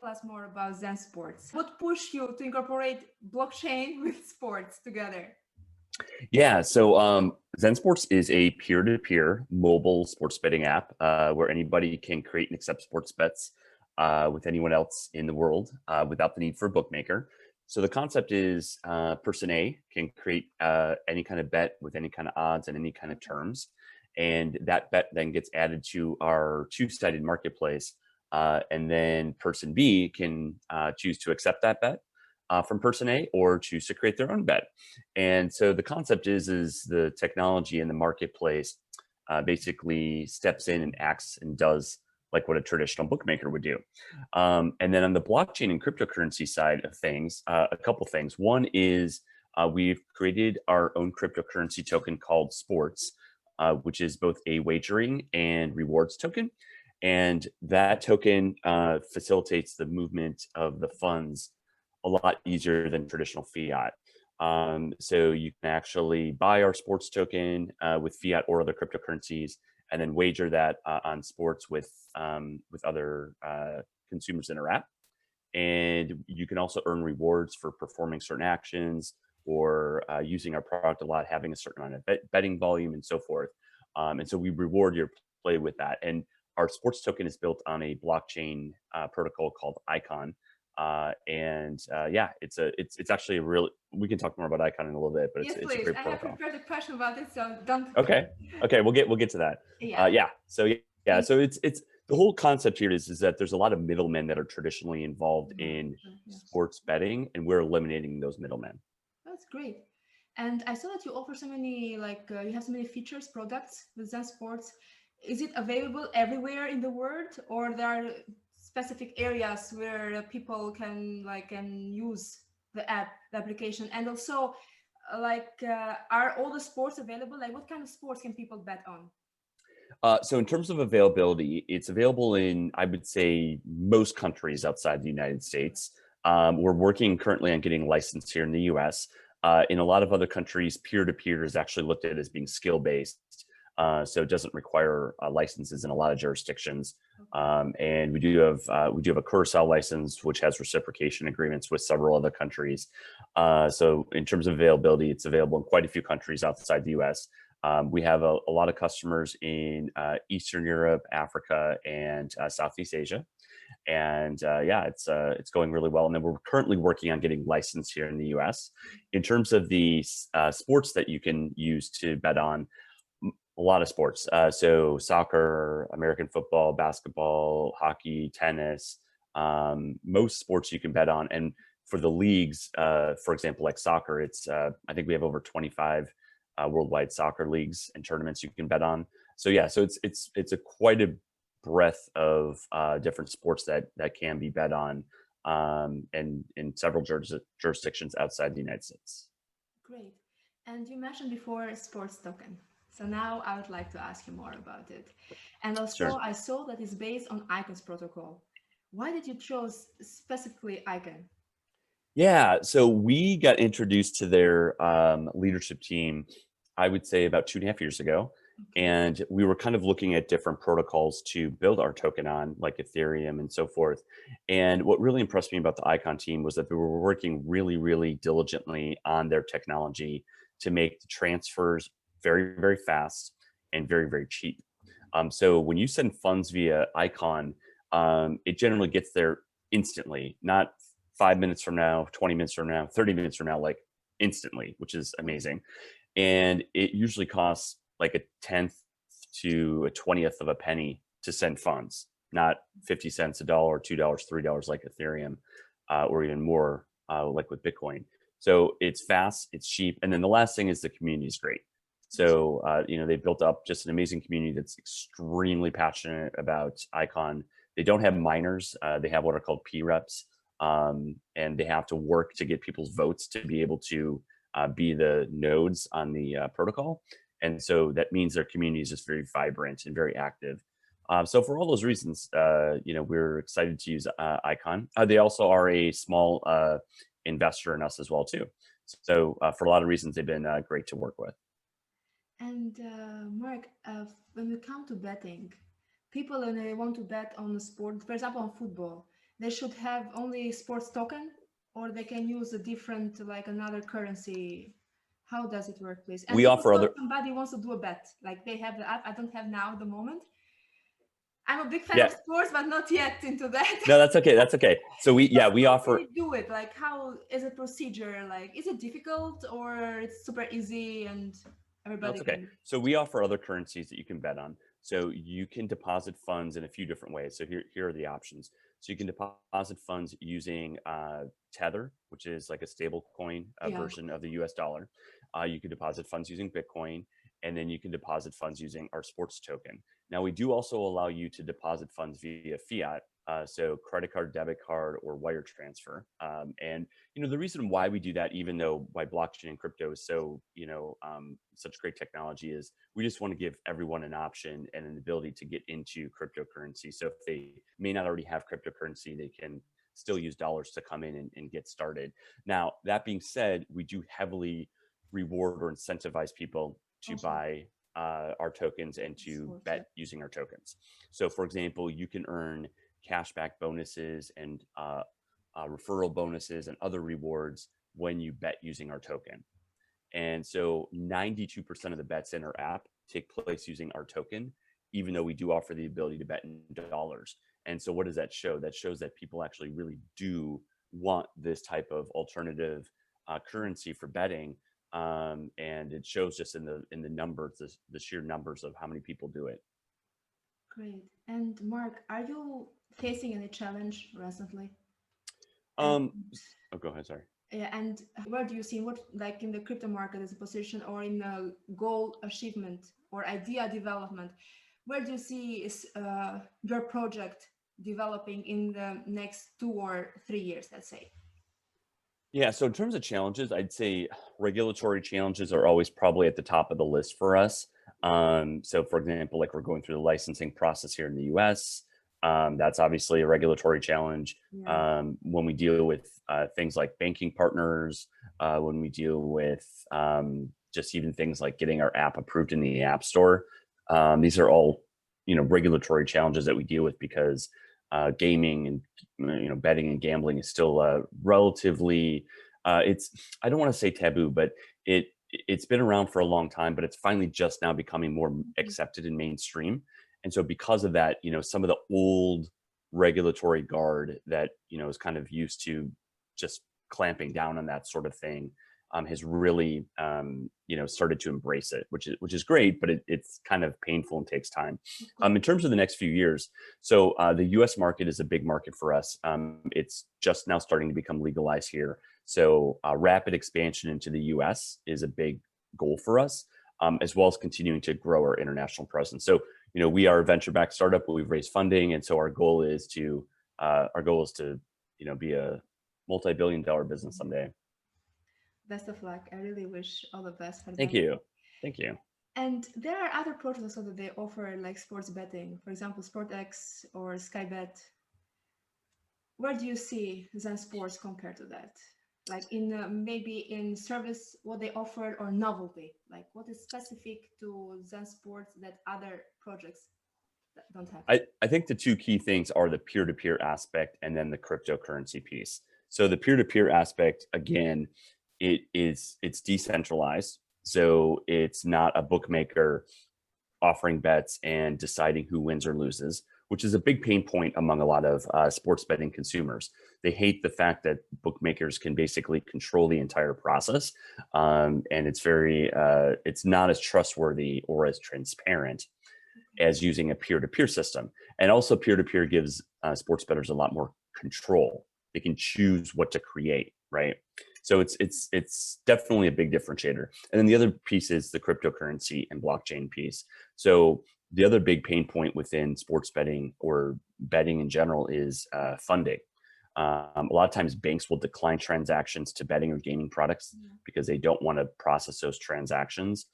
us more about ZenSports. What pushed you to incorporate blockchain with sports together? Yeah, so ZenSports is a peer-to-peer mobile sports betting app where anybody can create and accept sports bets with anyone else in the world without the need for a bookmaker. So the concept is person A can create any kind of bet with any kind of odds and any kind of terms. And that bet then gets added to our two-sided marketplace. And then person B can choose to accept that bet from person A or choose to create their own bet. And so the concept is the technology in the marketplace basically steps in and acts and does like what a traditional bookmaker would do. And then on the blockchain and cryptocurrency side of things, a couple things. One is we've created our own cryptocurrency token called Sports, which is both a wagering and rewards token. And that token facilitates the movement of the funds a lot easier than traditional fiat. So you can actually buy our sports token with fiat or other cryptocurrencies, and then wager that on sports with other consumers in our app. And you can also earn rewards for performing certain actions or using our product a lot, having a certain amount of betting volume and so forth. And so we reward your play with that. And our sports token is built on a blockchain protocol called Icon. Yeah, it's actually a real. We can talk more about Icon in a little bit, but Yes, it's a please. great I have protocol. prepared a question about it, so don't. Okay, we'll get to that. Yeah. Yeah. So yeah, so it's the whole concept here is that there's a lot of middlemen that are traditionally involved in Yes. sports betting, and we're eliminating those middlemen. That's great. And I saw that you offer so many, you have so many features, products with ZenSports. Is it available everywhere in the world, or there are specific areas where people can use the app, the application? And also, are all the sports available? Like, what kind of sports can people bet on? So in terms of availability, it's available in, I would say, most countries outside the United States. We're working currently on getting licensed here in the US. In a lot of other countries, peer-to-peer is actually looked at as being skill-based. So it doesn't require licenses in a lot of jurisdictions. And we do have a Curacao license, which has reciprocation agreements with several other countries. So in terms of availability, it's available in quite a few countries outside the US. We have a lot of customers in Eastern Europe, Africa, and Southeast Asia. And yeah, it's going really well. And then we're currently working on getting licensed here in the US. In terms of the sports that you can use to bet on, a lot of sports. So soccer, American football, basketball, hockey, tennis, most sports you can bet on. And for the leagues, for example, like soccer, it's I think we have over 25 worldwide soccer leagues and tournaments you can bet on. So yeah, so it's a quite a breadth of different sports that can be bet on, and in several jurisdictions outside the United States. Great. And you mentioned before sports token. So now I would like to ask you more about it. And also, Sure. I saw that it's based on Icon's protocol. Why did you choose specifically Icon? Yeah, so we got introduced to their leadership team, I would say about 2.5 years ago. And we were kind of looking at different protocols to build our token on, like Ethereum and so forth. And what really impressed me about the Icon team was that they were working really, really diligently on their technology to make the transfers very, very fast and very, very cheap. So when you send funds via Icon, it generally gets there instantly, not 5 minutes from now, 20 minutes from now, 30 minutes from now, like instantly, which is amazing. And it usually costs like a tenth to a 20th of a penny to send funds, not 50 cents, $1, $2, $3 like Ethereum, or even more like with Bitcoin. So it's fast, it's cheap. And then the last thing is the community is great. So, they built up just an amazing community that's extremely passionate about Icon. They don't have miners. They have what are called P-reps. And they have to work to get people's votes to be able to be the nodes on the protocol. And so that means their community is just very vibrant and very active. So for all those reasons, we're excited to use Icon. They also are a small investor in us as well too. So for a lot of reasons, they've been great to work with. And Mark, when we come to betting, people when they want to bet on a sport, for example, on football, they should have only sports token, or they can use a different, like another currency? How does it work, please? And We if offer also other, somebody wants to do a bet, like they have the app, I don't have now at the moment. I'm a big fan yeah, of sports, but not yet into that. no, that's okay. That's okay. So we, So yeah, we how can offer, you do it? Like, how is it procedure? Like, is it difficult or it's super easy and no, everybody it's okay. can? So we offer other currencies that you can bet on. So you can deposit funds in a few different ways. So here are the options. So you can deposit funds using Tether, which is like a stable coin Yeah, version of the US dollar. You can deposit funds using Bitcoin, and then you can deposit funds using our sports token. Now, we do also allow you to deposit funds via fiat, so credit card, debit card, or wire transfer. And the reason why we do that, even though why blockchain and crypto is so such great technology, is we just want to give everyone an option and an ability to get into cryptocurrency. So if they may not already have cryptocurrency, they can still use dollars to come in and get started. Now, that being said, we do heavily reward or incentivize people to also buy our tokens and to sports. Yeah, bet using our tokens. So, for example, you can earn cashback bonuses and referral bonuses and other rewards when you bet using our token. And so 92% of the bets in our app take place using our token, even though we do offer the ability to bet in dollars. And so what does that show? That shows that people actually really do want this type of alternative currency for betting. And it shows just in the numbers, the sheer numbers of how many people do it. great. And Mark, are you facing any challenge recently? And Um, oh, go ahead. Sorry. yeah, and where do you see what, like in the crypto market as a position, or in a goal achievement or idea development? Where do you see is your project developing in the next 2 or 3 years, let's say? Yeah, so in terms of challenges, I'd say regulatory challenges are always probably at the top of the list for us. So, for example, like we're going through the licensing process here in the US. That's obviously a regulatory challenge. Yeah, When we deal with things like banking partners, when we deal with just even things like getting our app approved in the App Store, these are all regulatory challenges that we deal with because gaming and betting and gambling is still relatively it's I don't want to say taboo, but it's been around for a long time, but it's finally just now becoming more accepted and mainstream. And so because of that, some of the old regulatory guard that is kind of used to just clamping down on that sort of thing has really started to embrace it, which is great, but it's kind of painful and takes time. of course. In terms of the next few years, so the U.S. market is a big market for us. It's just now starting to become legalized here. So rapid expansion into the U.S. is a big goal for us, as well as continuing to grow our international presence. So we are a venture-backed startup, but we've raised funding, and so our goal is to be a multi-billion-dollar business someday. Best of luck. I really wish all the best for Thank that. you. Thank you. And there are other projects also that they offer, like sports betting, for example, SportX or Skybet. Where do you see ZenSports compared to that? Like in maybe in service, what they offer, or novelty? Like what is specific to ZenSports that other projects don't have? I think the two key things are the peer-to-peer aspect and then the cryptocurrency piece. So the peer-to-peer aspect, again, it's decentralized. So it's not a bookmaker offering bets and deciding who wins or loses, which is a big pain point among a lot of sports betting consumers. They hate the fact that bookmakers can basically control the entire process, and it's not as trustworthy or as transparent as using a peer-to-peer system. And also peer-to-peer gives sports bettors a lot more control. They can choose what to create, right? So it's definitely a big differentiator. And then the other piece is the cryptocurrency and blockchain piece. So the other big pain point within sports betting or betting in general is funding. A lot of times banks will decline transactions to betting or gaming products because they don't want to process those transactions.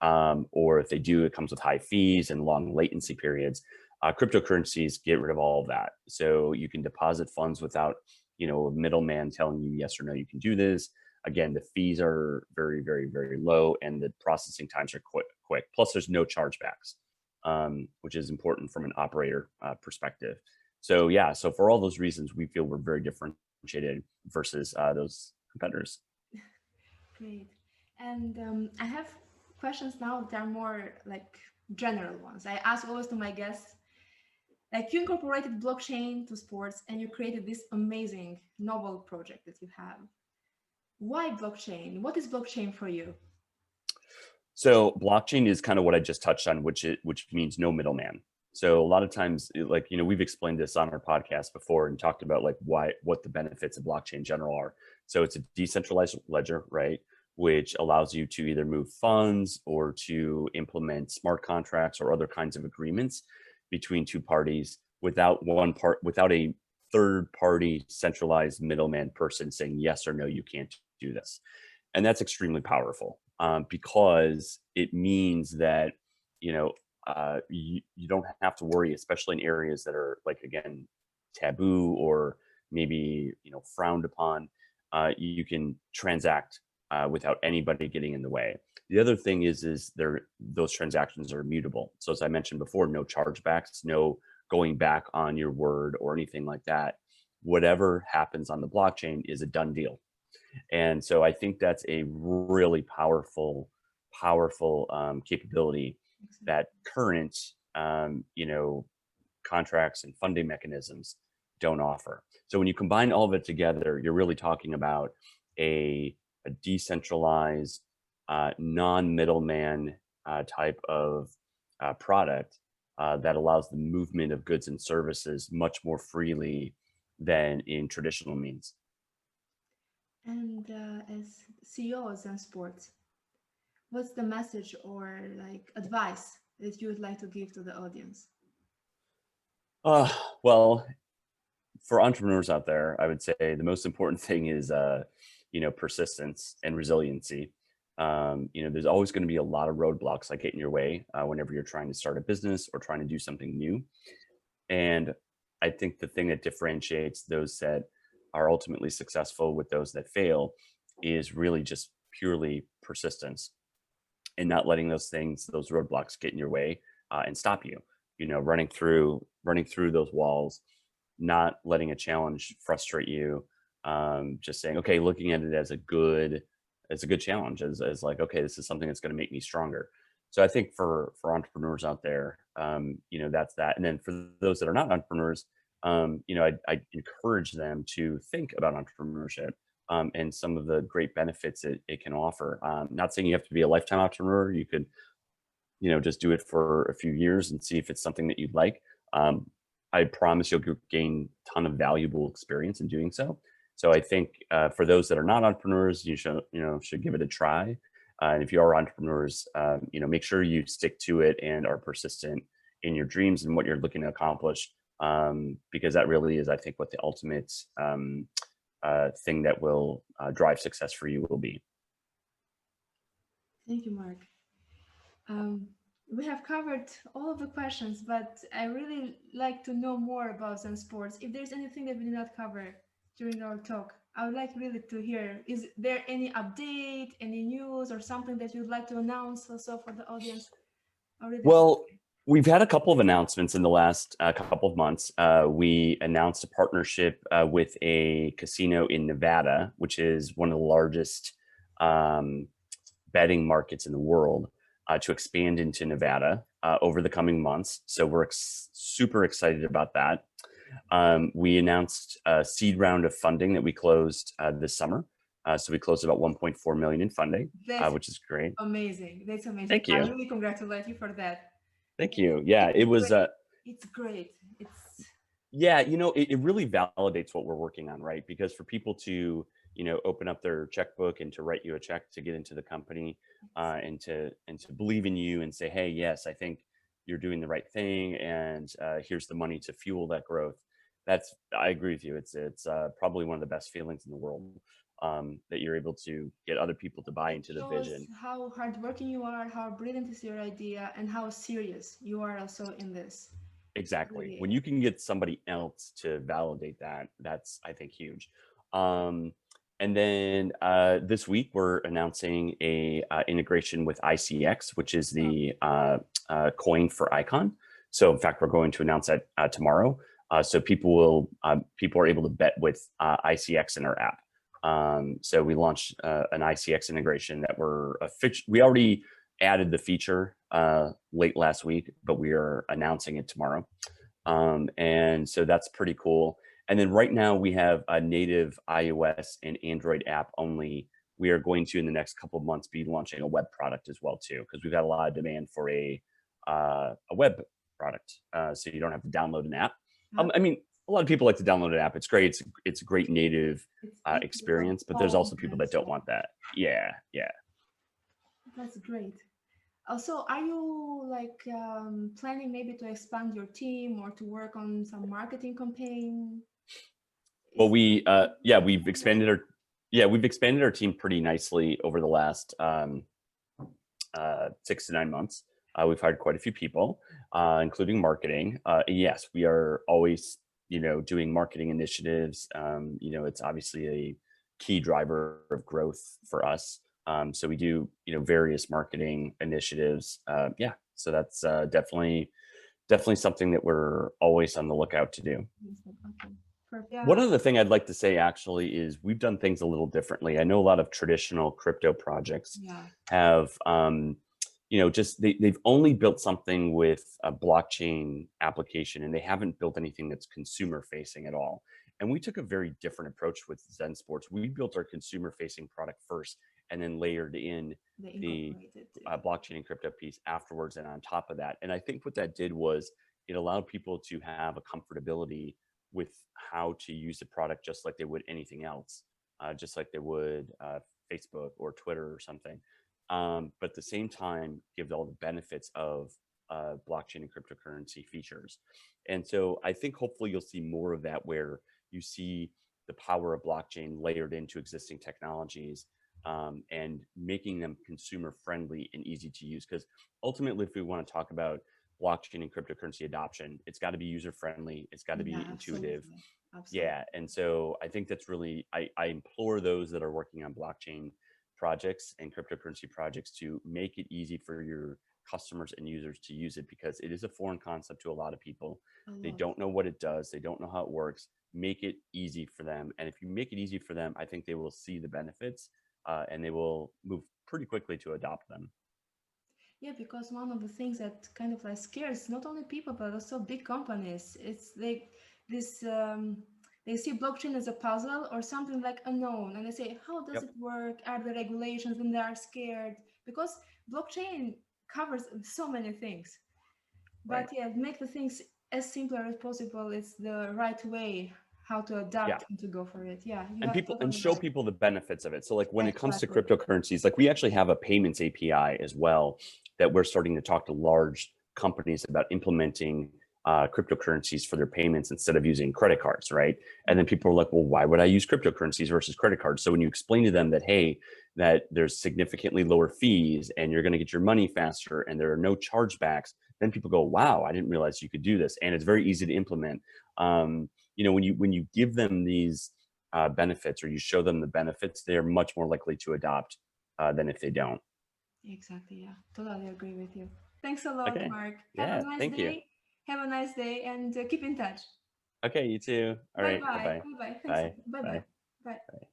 Or if they do, it comes with high fees and long latency periods. Cryptocurrencies get rid of all of that. So you can deposit funds without a middleman telling you yes or no, you can do this. Again, the fees are very, very, very low and the processing times are quick. Plus there's no chargebacks, which is important from an operator perspective. So yeah, so for all those reasons, we feel we're very differentiated versus those competitors. Great. And I have questions now that are more like general ones. I ask always to my guests, like you incorporated blockchain to sports and you created this amazing novel project that you have. Why blockchain? What is blockchain for you? So blockchain is kind of what I just touched on, which means no middleman. So a lot of times, like, we've explained this on our podcast before and talked about like what the benefits of blockchain in general are. So it's a decentralized ledger, right? Which allows you to either move funds or to implement smart contracts or other kinds of agreements between two parties without a third party centralized middleman person saying yes or no, you can't do this. And that's extremely powerful, because it means that you don't have to worry, especially in areas that are, like, again, taboo or maybe frowned upon. You can transact without anybody getting in the way. The other thing is those transactions are immutable. So as I mentioned before, no chargebacks, no going back on your word or anything like that. Whatever happens on the blockchain is a done deal. And so I think that's a really powerful capability Excellent. that current contracts and funding mechanisms don't offer. So when you combine all of it together, you're really talking about a decentralized, non-middleman type of product that allows the movement of goods and services much more freely than in traditional means. And as CEO of ZenSports, what's the message or like advice that you would like to give to the audience? Uh, well, for entrepreneurs out there, I would say the most important thing is, persistence and resiliency. There's always going to be a lot of roadblocks that get in your way whenever you're trying to start a business or trying to do something new. And I think the thing that differentiates those that are ultimately successful with those that fail is really just purely persistence and not letting those roadblocks get in your way and stop you. Running through those walls, not letting a challenge frustrate you. Just saying, okay, looking at it as a good challenge, as like, okay, this is something that's going to make me stronger. So I think for entrepreneurs out there, that's that. And then for those that are not entrepreneurs, I encourage them to think about entrepreneurship and some of the great benefits it can offer. Not saying you have to be a lifetime entrepreneur. You could, just do it for a few years and see if it's something that you'd like. I promise you'll gain a ton of valuable experience in doing so. So I think for those that are not entrepreneurs, you should give it a try. And if you are entrepreneurs, make sure you stick to it and are persistent in your dreams and what you're looking to accomplish, because that really is, I think, what the ultimate thing that will drive success for you will be. Thank you, Mark. We have covered all of the questions, but I really like to know more about ZenSports. If there's anything that we did not cover during our talk, I would like really to hear. Is there any update, any news, or something that you'd like to announce also for the audience? Well, we've had a couple of announcements in the last couple of months. We announced a partnership with a casino in Nevada, which is one of the largest betting markets in the world, to expand into Nevada over the coming months. So we're super excited about that. We announced a seed round of funding that we closed this summer. So we closed about 1.4 million in funding, which is great. Amazing. That's amazing. Thank you. I really congratulate you for that. Thank you. Yeah, it was. It's great. Yeah, it really validates what we're working on, right? Because for people to, open up their checkbook and to write you a check to get into the company, and to believe in you and say, hey, yes, I think you're doing the right thing, and here's the money to fuel that growth. I agree with you. It's probably one of the best feelings in the world, that you're able to get other people to buy into the vision. How hardworking you are, how brilliant is your idea, and how serious you are also in this. Exactly. Really. When you can get somebody else to validate that, that's, I think, huge. And then this week we're announcing a integration with ICX, which is the coin for Icon. So in fact, we're going to announce that tomorrow. So people are able to bet with ICX in our app. So we launched an ICX integration that we already added the feature late last week, but we are announcing it tomorrow. And so that's pretty cool. And then right now we have a native iOS and Android app only. We are going to, in the next couple of months, be launching a web product as well too, because we've got a lot of demand for a web product. So you don't have to download an app. I mean, a lot of people like to download an app. It's great. It's a great native experience, but there's also people that don't want that. Yeah. That's great. Also, are you like planning maybe to expand your team or to work on some marketing campaign? Well, we've expanded our team pretty nicely over the last 6 to 9 months. We've hired quite a few people, including marketing. Yes, we are always, doing marketing initiatives. It's obviously a key driver of growth for us. So we do, various marketing initiatives. So that's definitely something that we're always on the lookout to do. Okay. Perfect. One other thing I'd like to say actually is we've done things a little differently. I know a lot of traditional crypto projects have, they've only built something with a blockchain application, and they haven't built anything that's consumer facing at all. And we took a very different approach with ZenSports. We built our consumer facing product first and then layered in the blockchain and crypto piece afterwards and on top of that. And I think what that did was it allowed people to have a comfortability with how to use the product just like they would anything else, just like they would Facebook or Twitter or something. But at the same time, give all the benefits of blockchain and cryptocurrency features. And so I think hopefully you'll see more of that, where you see the power of blockchain layered into existing technologies, and making them consumer friendly and easy to use. Because ultimately, if we want to talk about blockchain and cryptocurrency adoption, it's got to be user friendly. It's got to be intuitive. Absolutely. Yeah. And so I think that's really, I implore those that are working on blockchain projects and cryptocurrency projects to make it easy for your customers and users to use it, because it is a foreign concept to a lot of people. They don't know what it does. They don't know how it works. Make it easy for them. And if you make it easy for them, I think they will see the benefits, and they will move pretty quickly to adopt them. Yeah, because one of the things that kind of like scares not only people but also big companies, it's like this. They see blockchain as a puzzle or something like unknown, and they say, "How does it work? Are there regulations?" And they are scared because blockchain covers so many things. But make the things as simpler as possible. It's the right way how to adapt and to go for it. And show people the benefits of it. So like when it comes to cryptocurrencies, like we actually have a payments API as well that we're starting to talk to large companies about implementing cryptocurrencies for their payments instead of using credit cards, right? And then people are like, well, why would I use cryptocurrencies versus credit cards? So when you explain to them that, hey, that there's significantly lower fees and you're going to get your money faster and there are no chargebacks, then people go, wow, I didn't realize you could do this. And it's very easy to implement. When you give them these benefits, or you show them the benefits, they're much more likely to adopt than if they don't. Exactly. Yeah, totally agree with you. Thanks a lot, Mark. Have a nice day. You. Have a nice day, and keep in touch. Okay, you too. All right. Bye. Bye. Bye. Bye. Bye. Bye. Bye.